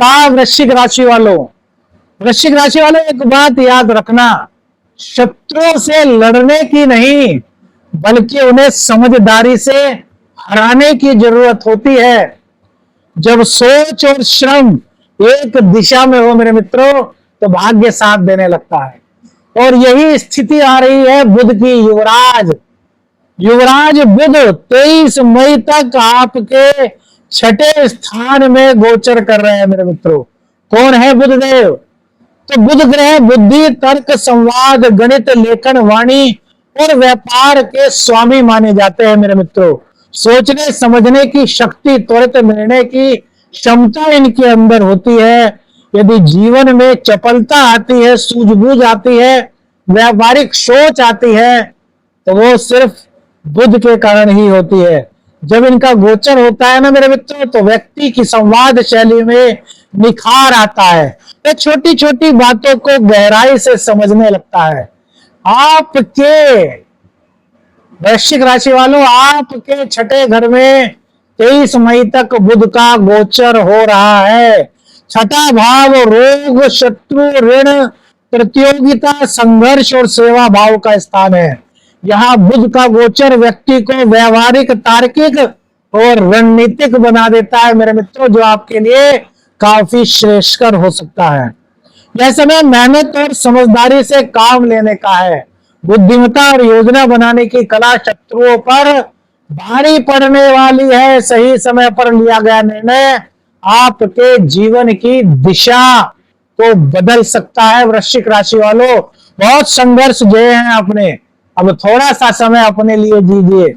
वृश्चिक राशि वालों, वृश्चिक राशि वालों एक बात याद रखना, शत्रुओं से लड़ने की नहीं बल्कि उन्हें समझदारी से हराने की जरूरत होती है। जब सोच और श्रम एक दिशा में हो मेरे मित्रों तो भाग्य साथ देने लगता है। और यही स्थिति आ रही है बुध की। युवराज बुध 23 मई तक आपके छठे स्थान में गोचर कर रहे हैं मेरे मित्रों। कौन है बुधदेव? तो बुध ग्रह बुद्धि, तर्क, संवाद, गणित, लेखन, वाणी और व्यापार के स्वामी माने जाते हैं मेरे मित्रों। सोचने समझने की शक्ति, त्वरित निर्णय की क्षमता इनके अंदर होती है। यदि जीवन में चपलता आती है, सूझबूझ आती है, व्यावहारिक सोच आती है तो वो सिर्फ बुध के कारण ही होती है। जब इनका गोचर होता है ना मेरे मित्रों तो व्यक्ति की संवाद शैली में निखार आता है। तो छोटी छोटी बातों को गहराई से समझने लगता है। आपके वृश्चिक राशि वालों, आपके छठे घर में 23 मई तक बुध का गोचर हो रहा है। छठा भाव रोग, शत्रु, ऋण, प्रतियोगिता, संघर्ष और सेवा भाव का स्थान है। यहाँ बुध का गोचर व्यक्ति को व्यवहारिक, तार्किक और रणनीतिक बना देता है मेरे मित्रों, जो आपके लिए काफी श्रेयस्कर हो सकता है। यह समय मेहनत और समझदारी से काम लेने का है। बुद्धिमत्ता और योजना बनाने की कला शत्रुओं पर भारी पड़ने वाली है। सही समय पर लिया गया निर्णय आपके जीवन की दिशा को बदल सकता है। वृश्चिक राशि वालों, बहुत संघर्ष झेले हैं आपने, अब थोड़ा सा समय अपने लिए दीजिए।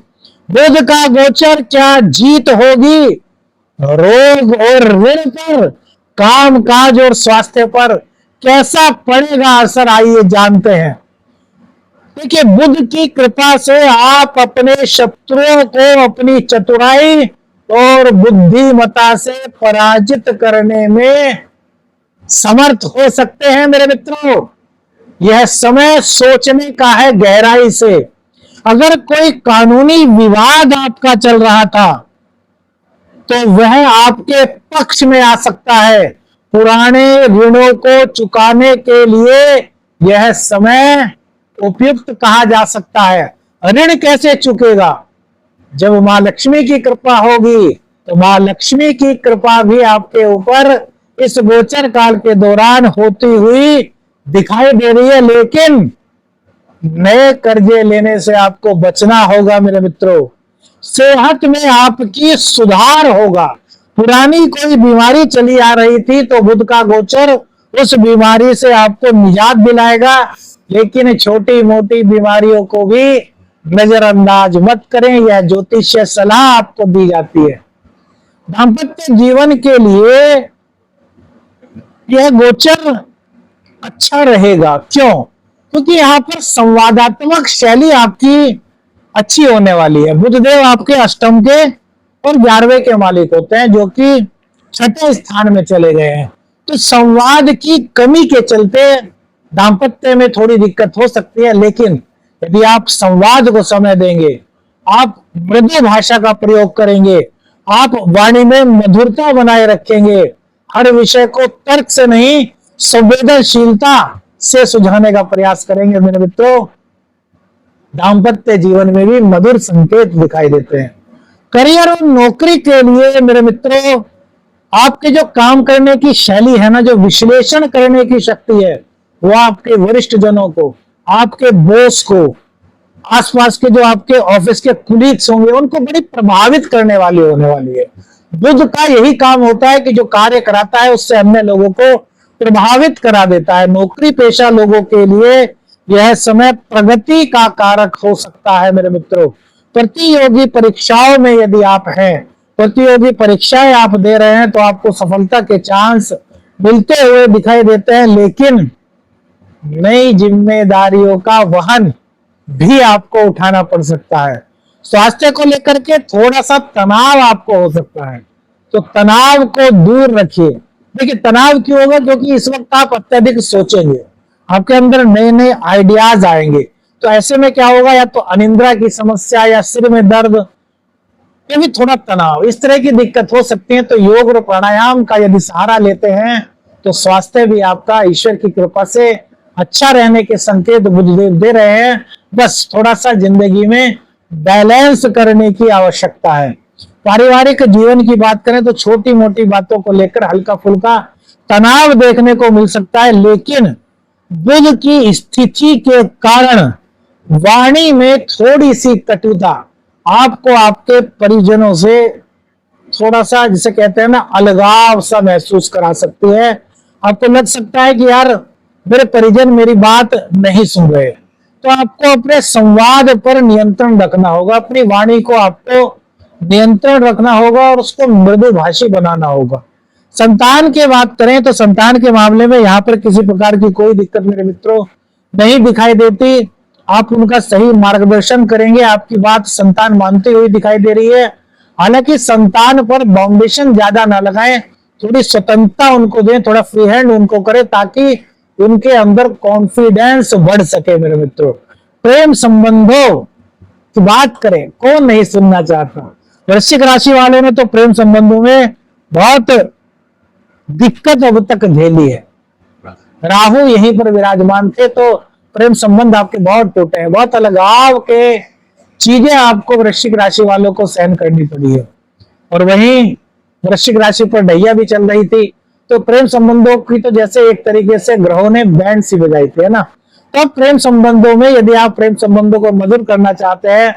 बुध का गोचर, क्या जीत होगी? रोग और ऋण पर, काम काज और स्वास्थ्य पर कैसा पड़ेगा असर, आइए जानते हैं। देखिए, बुध की कृपा से आप अपने शत्रुओं को अपनी चतुराई और बुद्धिमत्ता से पराजित करने में समर्थ हो सकते हैं मेरे मित्रों। यह समय सोचने का है गहराई से। अगर कोई कानूनी विवाद आपका चल रहा था तो वह आपके पक्ष में आ सकता है। पुराने ऋणों को चुकाने के लिए यह समय उपयुक्त कहा जा सकता है। ऋण कैसे चुकेगा? जब मां लक्ष्मी की कृपा होगी तो मां लक्ष्मी की कृपा भी आपके ऊपर इस गोचर काल के दौरान होती हुई दिखाई दे रही है। लेकिन नए कर्जे लेने से आपको बचना होगा मेरे मित्रों। सेहत में आपकी सुधार होगा। पुरानी कोई बीमारी चली आ रही थी तो बुध का गोचर उस बीमारी से आपको निजात दिलाएगा। लेकिन छोटी मोटी बीमारियों को भी नजरअंदाज मत करें, यह ज्योतिषीय सलाह आपको दी जाती है। दाम्पत्य जीवन के लिए यह गोचर अच्छा रहेगा। क्यों? क्योंकि यहाँ पर संवादात्मक शैली आपकी अच्छी होने वाली है। बुधदेव आपके अष्टम के और 11वें के मालिक होते हैं, जो कि छठे स्थान में चले गए हैं। तो संवाद की कमी के चलते दाम्पत्य में थोड़ी दिक्कत हो सकती है। लेकिन यदि आप संवाद को समय देंगे, आप मृदु भाषा का प्रयोग करेंगे, आप वाणी में मधुरता बनाए रखेंगे, हर विषय को तर्क से नहीं संवेदनशीलता से सुझाने का प्रयास करेंगे मेरे मित्रों, दाम्पत्य जीवन में भी मधुर संकेत दिखाई देते हैं। करियर और नौकरी के लिए मेरे मित्रों, आपके जो काम करने की शैली है ना, जो विश्लेषण करने की शक्ति है, वो आपके वरिष्ठ जनों को, आपके बॉस को, आसपास के जो आपके ऑफिस के कुलीग्स होंगे, उनको बड़ी प्रभावित करने वाली होने वाली है। बुध का यही काम होता है कि जो कार्य कराता है उससे अन्य लोगों को प्रभावित करा देता है। नौकरी पेशा लोगों के लिए यह समय प्रगति का कारक हो सकता है मेरे मित्रों। प्रतियोगी परीक्षाओं में यदि आप हैं, प्रतियोगी परीक्षाएं आप दे रहे हैं तो आपको सफलता के चांस मिलते हुए दिखाई देते हैं। लेकिन नई जिम्मेदारियों का वहन भी आपको उठाना पड़ सकता है। स्वास्थ्य को लेकर के थोड़ा सा तनाव आपको हो सकता है, तो तनाव को दूर रखिए। देखिए, तनाव क्यों होगा? क्योंकि इस वक्त आप अत्यधिक सोचेंगे, आपके अंदर नए नए आइडियाज आएंगे। तो ऐसे में क्या होगा? या तो अनिद्रा की समस्या, या सिर में दर्द, ये भी थोड़ा तनाव, इस तरह की दिक्कत हो सकती है। तो योग और प्राणायाम का यदि सहारा लेते हैं तो स्वास्थ्य भी आपका ईश्वर की कृपा से अच्छा रहने के संकेत बुद्धदेव दे रहे हैं। बस थोड़ा सा जिंदगी में बैलेंस करने की आवश्यकता है। पारिवारिक जीवन की बात करें तो छोटी मोटी बातों को लेकर हल्का फुल्का तनाव देखने को मिल सकता है, लेकिन बुध की स्थिति के कारण वाणी में थोड़ी सी कटुता आपको आपके परिजनों से थोड़ा सा, जिसे कहते हैं ना, अलगाव सा महसूस करा सकती है। आपको लग सकता है कि यार मेरे परिजन मेरी बात नहीं सुन रहे। तो आपको अपने संवाद पर नियंत्रण रखना होगा, अपनी वाणी को आपको नियंत्रण रखना होगा और उसको मृदुभाषी बनाना होगा। संतान की बात करें तो संतान के मामले में यहाँ पर किसी प्रकार की कोई दिक्कत मेरे मित्रों नहीं दिखाई देती। आप उनका सही मार्गदर्शन करेंगे, आपकी बात संतान मानती हुई दिखाई दे रही है। हालांकि संतान पर बाउंडेशन ज्यादा ना लगाएं, थोड़ी स्वतंत्रता उनको दें, थोड़ा फ्री हैंड उनको करें, ताकि उनके अंदर कॉन्फिडेंस बढ़ सके मेरे मित्रों। प्रेम संबंधों की बात करें, कौन नहीं सुनना चाहता। वृश्चिक राशि वालों ने तो प्रेम संबंधों में बहुत दिक्कत अब तक झेली है। राहु यहीं पर विराजमान थे तो प्रेम संबंध आपके बहुत टूटे हैं, बहुत अलगाव के चीजें आपको वृश्चिक राशि वालों को सहन करनी पड़ी है। और वहीं वृश्चिक राशि पर ढैया भी चल रही थी, तो प्रेम संबंधों की तो जैसे एक तरीके से ग्रहों ने बैंड सी बजाई थी, है ना। तो प्रेम संबंधों में यदि आप प्रेम संबंधों को मधुर करना चाहते हैं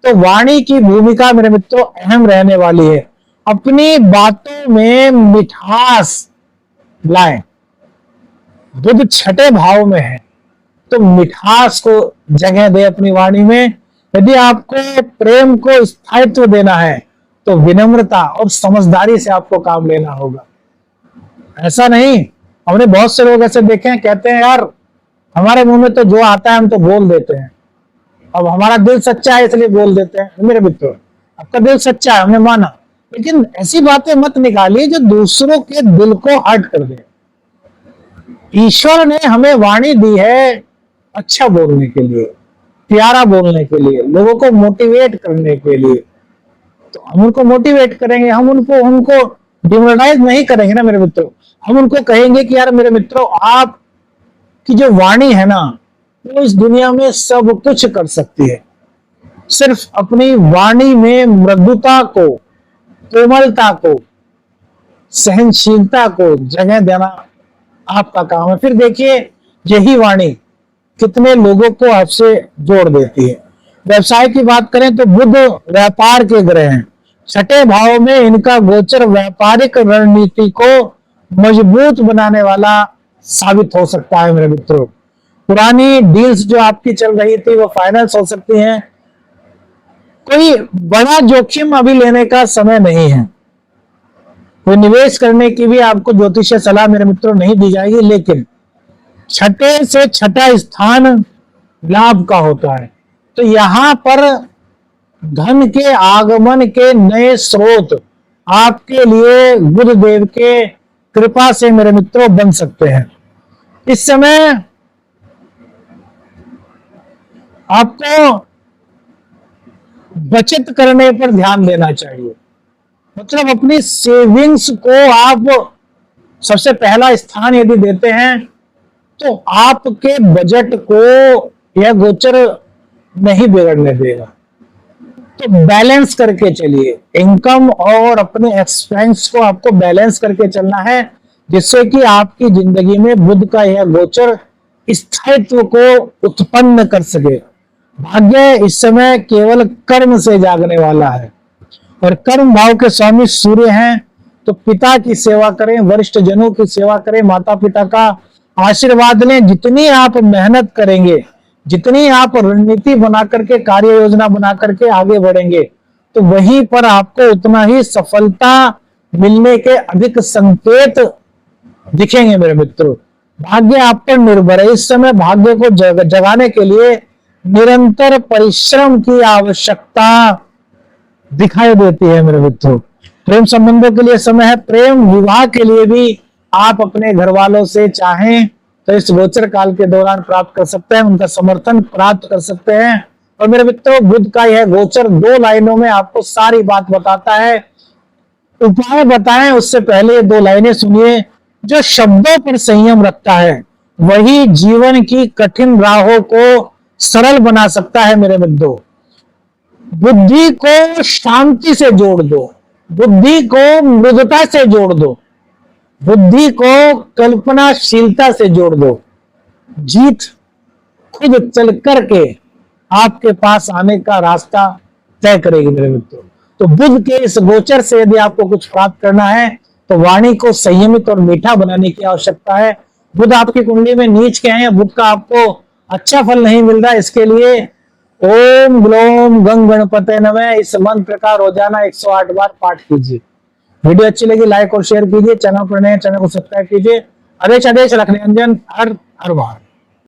तो वाणी की भूमिका मेरे मित्रों अहम रहने वाली है। अपनी बातों में मिठास लाएं। बुध छठे भाव में है तो मिठास को जगह दे अपनी वाणी में। यदि आपको प्रेम को स्थायित्व देना है तो विनम्रता और समझदारी से आपको काम लेना होगा। ऐसा नहीं, हमने बहुत से लोग ऐसे देखे हैं, कहते हैं यार हमारे मुंह में तो जो आता है हम तो बोल देते हैं, अब हमारा दिल सच्चा है इसलिए बोल देते हैं। मेरे मित्रों, आपका दिल सच्चा है, हमने माना, लेकिन ऐसी बातें मत निकालिए जो दूसरों के दिल को हर्ट कर दे। ईश्वर ने हमें वाणी दी है अच्छा बोलने के लिए, प्यारा बोलने के लिए, लोगों को मोटिवेट करने के लिए। तो हम उनको मोटिवेट करेंगे, हम उनको डिमोरलाइज नहीं करेंगे ना मेरे मित्रों। हम उनको कहेंगे कि यार मेरे मित्रों, आप की जो वाणी है ना वो इस दुनिया में सब कुछ कर सकती है। सिर्फ अपनी वाणी में मृदुता को, कोमलता को, सहनशीलता को जगह देना आपका काम है। फिर देखिए यही वाणी कितने लोगों को आपसे जोड़ देती है। व्यवसाय की बात करें तो बुध व्यापार के ग्रह हैं, छठे भाव में इनका गोचर व्यापारिक रणनीति को मजबूत बनाने वाला साबित हो सकता है मेरे मित्रों। पुरानी डील्स जो आपकी चल रही थी वो फाइनेंस हो सकती हैं। कोई बड़ा जोखिम अभी लेने का समय नहीं है, कोई निवेश करने की भी आपको ज्योतिषीय सलाह मेरे मित्रों नहीं दी जाएगी। लेकिन छठे से छठा स्थान लाभ का होता है, तो यहां पर धन के आगमन के नए स्रोत आपके लिए बुध देव के कृपा से मेरे मित्रों बन सकते हैं। इस समय आपको बचत करने पर ध्यान देना चाहिए। मतलब अपनी सेविंग्स को आप सबसे पहला स्थान यदि देते हैं तो आपके बजट को यह गोचर नहीं बिगड़ने देगा। तो बैलेंस करके चलिए, इनकम और अपने एक्सपेंस को आपको बैलेंस करके चलना है, जिससे कि आपकी जिंदगी में बुध का यह गोचर स्थायित्व को उत्पन्न कर सके। भाग्य इस समय केवल कर्म से जागने वाला है और कर्म भाव के स्वामी सूर्य हैं। तो पिता की सेवा करें, वरिष्ठ जनों की सेवा करें, माता पिता का आशीर्वाद लें। जितनी आप मेहनत करेंगे, जितनी आप रणनीति बना करके, कार्य योजना बना करके आगे बढ़ेंगे, तो वहीं पर आपको उतना ही सफलता मिलने के अधिक संकेत दिखेंगे मेरे मित्रों। भाग्य आप पर निर्भर है। इस समय भाग्य को जगाने के लिए निरंतर परिश्रम की आवश्यकता दिखाई देती है मेरे मित्रों। प्रेम संबंधों के लिए समय है। प्रेम विवाह के लिए भी आप अपने घर वालों से चाहें तो इस गोचर काल के दौरान प्राप्त कर सकते हैं, उनका समर्थन प्राप्त कर सकते हैं और मेरे मित्रों बुध का यह गोचर 2 लाइनों में आपको सारी बात बताता है। उपाय बताएं उससे पहले 2 लाइनें सुनिए। जो शब्दों पर संयम रखता है वही जीवन की कठिन राहों को सरल बना सकता है। मेरे मित्रों बुद्धि को शांति से जोड़ दो, बुद्धि को मृदुता से जोड़ दो, बुद्धि को कल्पनाशीलता से जोड़ दो। जीत खुद चल करके आपके पास आने का रास्ता तय करेगी मेरे मित्रों। तो बुध के इस गोचर से यदि आपको कुछ प्राप्त करना है तो वाणी को संयमित और मीठा बनाने की आवश्यकता है। बुध आपकी कुंडली में नीच के हैं, बुध का आपको अच्छा फल नहीं मिल रहा, इसके लिए ओम ग्लोम गंग गणपते नमः इस मंत्र का रोजाना 108 बार पाठ कीजिए। वीडियो अच्छी लगी लाइक और शेयर कीजिए, चैनल पर नए चैनल को सब्सक्राइब कीजिए। आदेश आदेश रख निरंजन हर हर बार।